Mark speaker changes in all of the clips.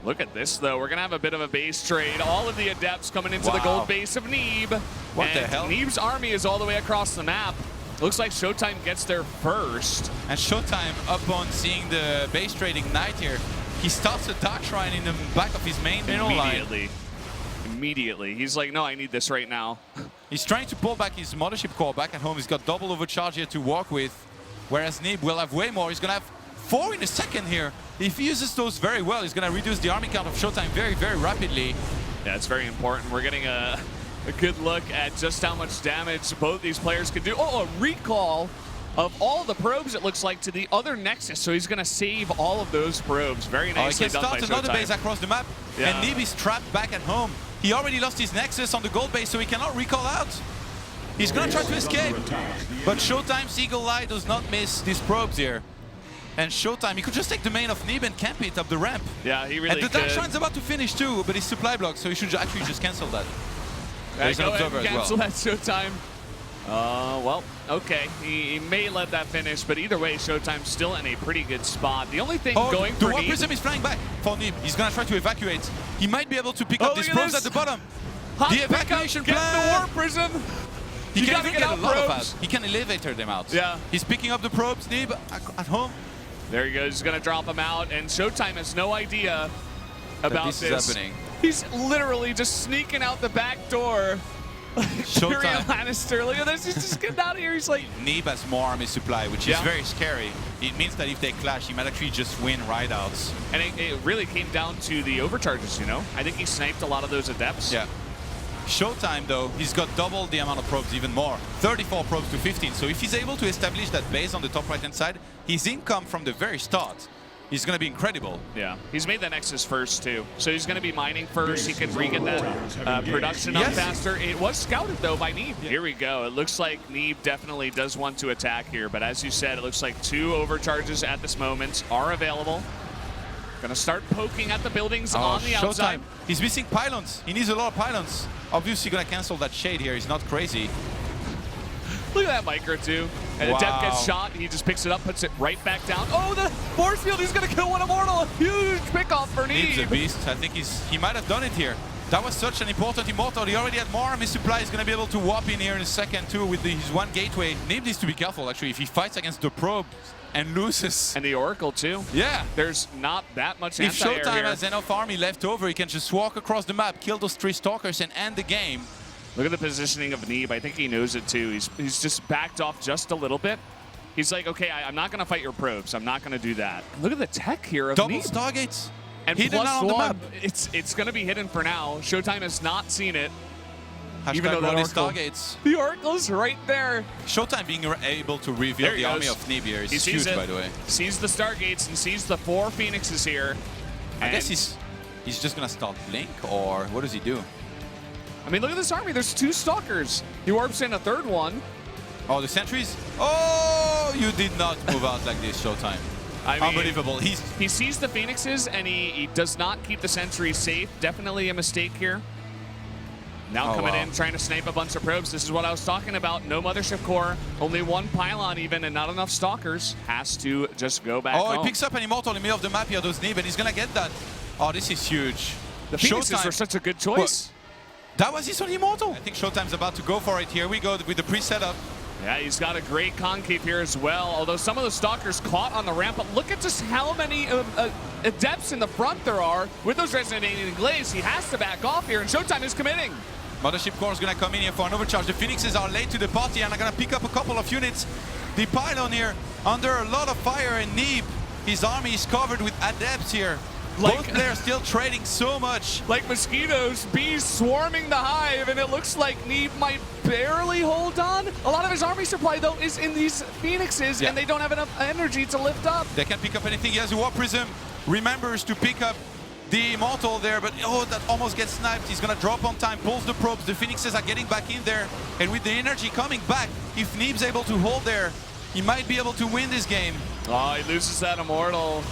Speaker 1: Look at this, though. We're going to have a bit of a base trade. All of the Adepts coming into the gold base of Neeb.
Speaker 2: What the hell?
Speaker 1: Neeb's army is all the way across the map. Looks like Showtime gets there first.
Speaker 2: And Showtime, upon seeing the Basetrade ignite here, he starts a Dark Shrine in the back of his main line.
Speaker 1: Immediately. He's like, no, I need this right now.
Speaker 2: He's trying to pull back his Mothership Core back at home. He's got double overcharge here to work with, whereas Neeb will have way more. He's going to have 4 in a second here. If he uses those very well, he's going to reduce the army count of Showtime very, very rapidly.
Speaker 1: Yeah, it's very important. We're getting a good look at just how much damage both these players can do. Oh, a recall of all the probes, it looks like, to the other Nexus. So he's going to save all of those probes. Very nicely done by Showtime.
Speaker 2: He can start another base across the map,
Speaker 1: yeah.
Speaker 2: And Neeb is trapped back at home. He already lost his Nexus on the gold base, so he cannot recall out. He's going to try to escape, but Showtime's Eagle Eye does not miss these probes here. And Showtime, he could just take the main of Neeb and camp it up the ramp.
Speaker 1: Yeah, he really could.
Speaker 2: And the Dark Shrine's about to finish too, but he's supply blocked, so he should actually just cancel that. There's an observer as well.
Speaker 1: Cancel that, Showtime. Well, okay. He may let that finish, but either way, Showtime's still in a pretty good spot. The only thing going for Neeb...
Speaker 2: The Warp Prism is flying back for Neeb. He's going to try to evacuate. He might be able to pick up these probes at the bottom. The evacuation plan!
Speaker 1: Get the Warp Prism!
Speaker 2: He can even get a lot of that. He can elevator them out.
Speaker 1: Yeah.
Speaker 2: He's picking up the probes, Neeb, at home.
Speaker 1: There he goes. He's going to drop him out, and Showtime has no idea about this.
Speaker 2: Is happening.
Speaker 1: He's literally just sneaking out the back door. Tyrion Lannister, look at this. He's just getting out of here. He's like...
Speaker 2: Neeb has more army supply, which is very scary. It means that if they clash, he might actually just win rideouts.
Speaker 1: And it really came down to the overcharges, you know? I think he sniped a lot of those Adepts.
Speaker 2: Yeah. Showtime, though, he's got double the amount of probes, even more. 34 probes to 15. So if he's able to establish that base on the top right-hand side, his income from the very start is going to be incredible.
Speaker 1: Yeah, he's made the Nexus first, too. So he's going to be mining first. He can re-get that production up faster. It was scouted, though, by Neeb. Yeah. Here we go. It looks like Neeb definitely does want to attack here. But as you said, it looks like 2 overcharges at this moment are available. Gonna start poking at the buildings on the outside.
Speaker 2: Showtime. He's missing pylons. He needs a lot of pylons. Obviously gonna cancel that shade here. He's not crazy.
Speaker 1: Look at that micro too. And Adept gets shot. He just picks it up, puts it right back down. Oh, the force field. He's gonna kill one Immortal. A huge pickoff for Neeb.
Speaker 2: Neeb's a beast. I think he might have done it here. That was such an important Immortal. He already had more army supply. He's gonna be able to warp in here in a second too with his 1 gateway. Neeb needs to be careful actually if he fights against the probe and loses.
Speaker 1: And the Oracle too.
Speaker 2: Yeah.
Speaker 1: There's not that much
Speaker 2: If
Speaker 1: anti-air
Speaker 2: Showtime
Speaker 1: here.
Speaker 2: has enough army left over, he can just walk across the map, kill those 3 Stalkers and end the game.
Speaker 1: Look at the positioning of Neeb. I think he knows it too. He's just backed off just a little bit. He's like, okay, I'm not going to fight your probes. I'm not going to do that. Look at the tech here of
Speaker 2: Double
Speaker 1: Neeb.
Speaker 2: Stargates.
Speaker 1: And
Speaker 2: hidden on the map.
Speaker 1: It's going to be hidden for now. Showtime has not seen it.
Speaker 2: Hashtag
Speaker 1: even though that
Speaker 2: Stargates.
Speaker 1: The Oracle's right there.
Speaker 2: Showtime being able to reveal the army of Neeb here is huge, by the way.
Speaker 1: Sees the Stargates and sees the 4 Phoenixes here.
Speaker 2: I guess he's just going to start Blink, or what does he do?
Speaker 1: I mean, look at this army. There's 2 Stalkers. He warps in a 3rd one.
Speaker 2: Oh, the sentries? Oh, you did not move out like this, Showtime. I mean, unbelievable.
Speaker 1: He sees the Phoenixes, and he does not keep the sentries safe. Definitely a mistake here. Now coming in, trying to snipe a bunch of probes. This is what I was talking about. No Mothership Core, only 1 pylon even, and not enough Stalkers. Has to just go back home.
Speaker 2: He picks up an Immortal in the middle of the map here, does Neeb, and he's going to get that. Oh, this is huge.
Speaker 1: The Phoenixes were such a good choice.
Speaker 2: That was his only Immortal. I think Showtime's about to go for it. Here we go with the pre-setup.
Speaker 1: Yeah, he's got a great concave here as well, although some of the Stalkers caught on the ramp. But look at just how many Adepts in the front there are. With those Resonating Glaives, he has to back off here, and Showtime is committing.
Speaker 2: Mothership Core is going to come in here for an overcharge. The Phoenixes are late to the party and are going to pick up a couple of units. The pylon here under a lot of fire, and Neeb, his army is covered with Adepts here. Both players still trading so much.
Speaker 1: Like mosquitoes, bees swarming the hive, and it looks like Neeb might barely hold on. A lot of his army supply, though, is in these Phoenixes, and they don't have enough energy to lift up.
Speaker 2: They can't pick up anything. He has a Warp Prism. Remembers to pick up the Immortal there, but that almost gets sniped. He's going to drop on time, pulls the probes. The Phoenixes are getting back in there, and with the energy coming back, if Neeb's able to hold there, he might be able to win this game.
Speaker 1: Oh, he loses that Immortal.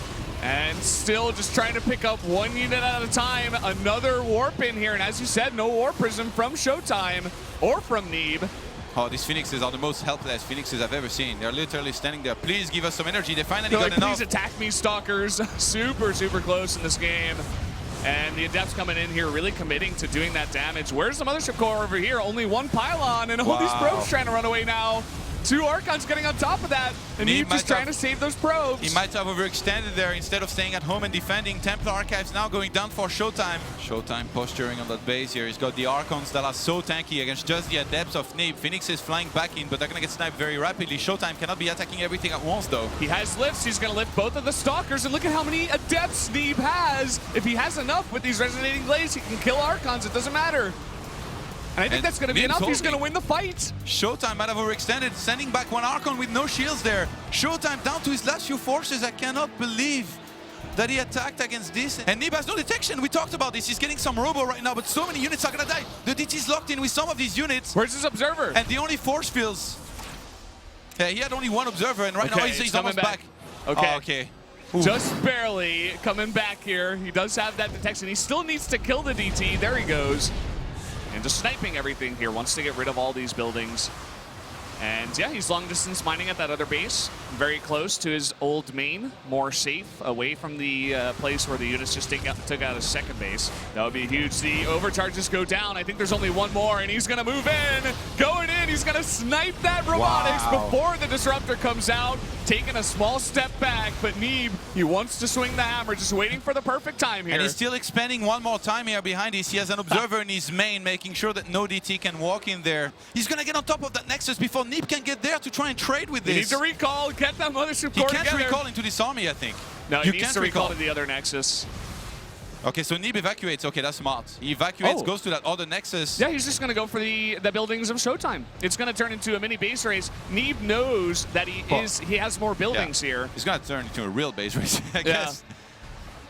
Speaker 1: And still just trying to pick up 1 unit at a time. Another warp in here. And as you said, no Warp Prism from Showtime or from Neeb.
Speaker 2: Oh, these Phoenixes are the most helpless Phoenixes I've ever seen. They're literally standing there. Please give us some energy. They finally got enough.
Speaker 1: Please attack me, Stalkers. Super, super close in this game. And the Adepts coming in here really committing to doing that damage. Where's the Mothership Core over here? Only one pylon, and all these probes trying to run away now. 2 Archons getting on top of that, and Neeb just trying to save those probes.
Speaker 2: He might have overextended there instead of staying at home and defending. Templar Archives now going down for Showtime. Showtime posturing on that base here. He's got the Archons that are so tanky against just the Adepts of Neeb. Phoenix is flying back in, but they're going to get sniped very rapidly. Showtime cannot be attacking everything at once, though.
Speaker 1: He has lifts. He's going to lift both of the Stalkers, and look at how many Adepts Neeb has. If he has enough with these Resonating Blades, he can kill Archons. It doesn't matter. And I think that's going to be enough. He's going to win the fight.
Speaker 2: Showtime might have overextended, sending back one Archon with no shields there. Showtime down to his last few forces. I cannot believe that he attacked against this. And Neeb has no detection. We talked about this. He's getting some robo right now, but so many units are going to die. The DT's locked in with some of these units.
Speaker 1: Where's his observer?
Speaker 2: And the only force fields. Yeah, he had only one observer, and right now he's almost back.
Speaker 1: Okay.
Speaker 2: Oh, okay.
Speaker 1: Ooh. Just barely coming back here. He does have that detection. He still needs to kill the DT. There he goes. And just sniping everything here, wants to get rid of all these buildings. And yeah, he's long distance mining at that other base, very close to his old main, more safe, away from the place where the units just took out his second base. That would be huge. The overcharges go down. I think there's only one more, and he's going to move in. Going in, he's going to snipe that robotics before the disruptor comes out, taking a small step back. But Neeb, he wants to swing the hammer, just waiting for the perfect time here.
Speaker 2: And he's still expanding one more time here behind this. He has an observer in his main, making sure that no DT can walk in there. He's going to get on top of that Nexus before Neeb can get there to try and trade with this.
Speaker 1: He needs to recall, get that Mothership Core together.
Speaker 2: He can't recall into this army, I think.
Speaker 1: No, he needs to recall to the other Nexus.
Speaker 2: Okay, so Neeb evacuates. Okay, that's smart. He evacuates, goes to that other Nexus.
Speaker 1: Yeah, he's just going to go for the buildings of Showtime. It's going to turn into a mini base race. Neeb knows that he has more buildings here.
Speaker 2: He's going to turn into a real base race, I guess.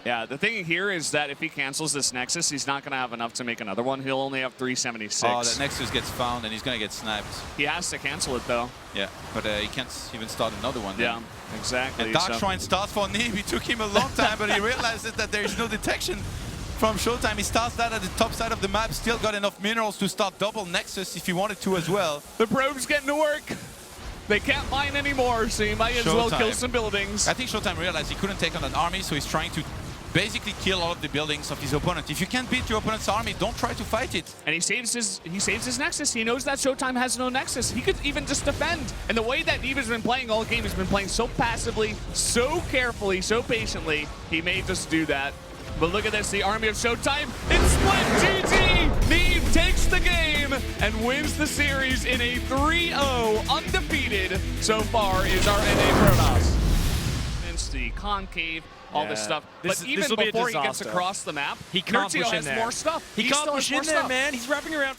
Speaker 1: Yeah, the thing here is that if he cancels this Nexus, he's not going to have enough to make another one. He'll only have 376.
Speaker 2: Oh, that Nexus gets found and he's going to get sniped.
Speaker 1: He has to cancel it, though.
Speaker 2: Yeah, but he can't even start another one then.
Speaker 1: Yeah, exactly.
Speaker 2: And Dark Shrine starts for Neeb. It took him a long time, but he realizes that there is no detection from Showtime. He starts that at the top side of the map. Still got enough minerals to start double Nexus if he wanted to as well.
Speaker 1: The probe's getting to work. They can't mine anymore, so he might as well kill some buildings.
Speaker 2: I think Showtime realized he couldn't take on an army, so he's trying to basically kill all of the buildings of his opponent. If you can't beat your opponent's army, don't try to fight it.
Speaker 1: And he saves his Nexus. He knows that Showtime has no Nexus. He could even just defend. And the way that Neeb has been playing all game, he's been playing so passively, so carefully, so patiently. He may just do that. But look at this, the army of Showtime. It's split GG! Neeb takes the game and wins the series in a 3-0, undefeated so far is our NA Protoss. It's the concave, all this stuff. But even before he gets across the map,
Speaker 3: he can't push in
Speaker 1: has
Speaker 3: there.
Speaker 1: more stuff.
Speaker 3: He can't push in there, man. He's wrapping around.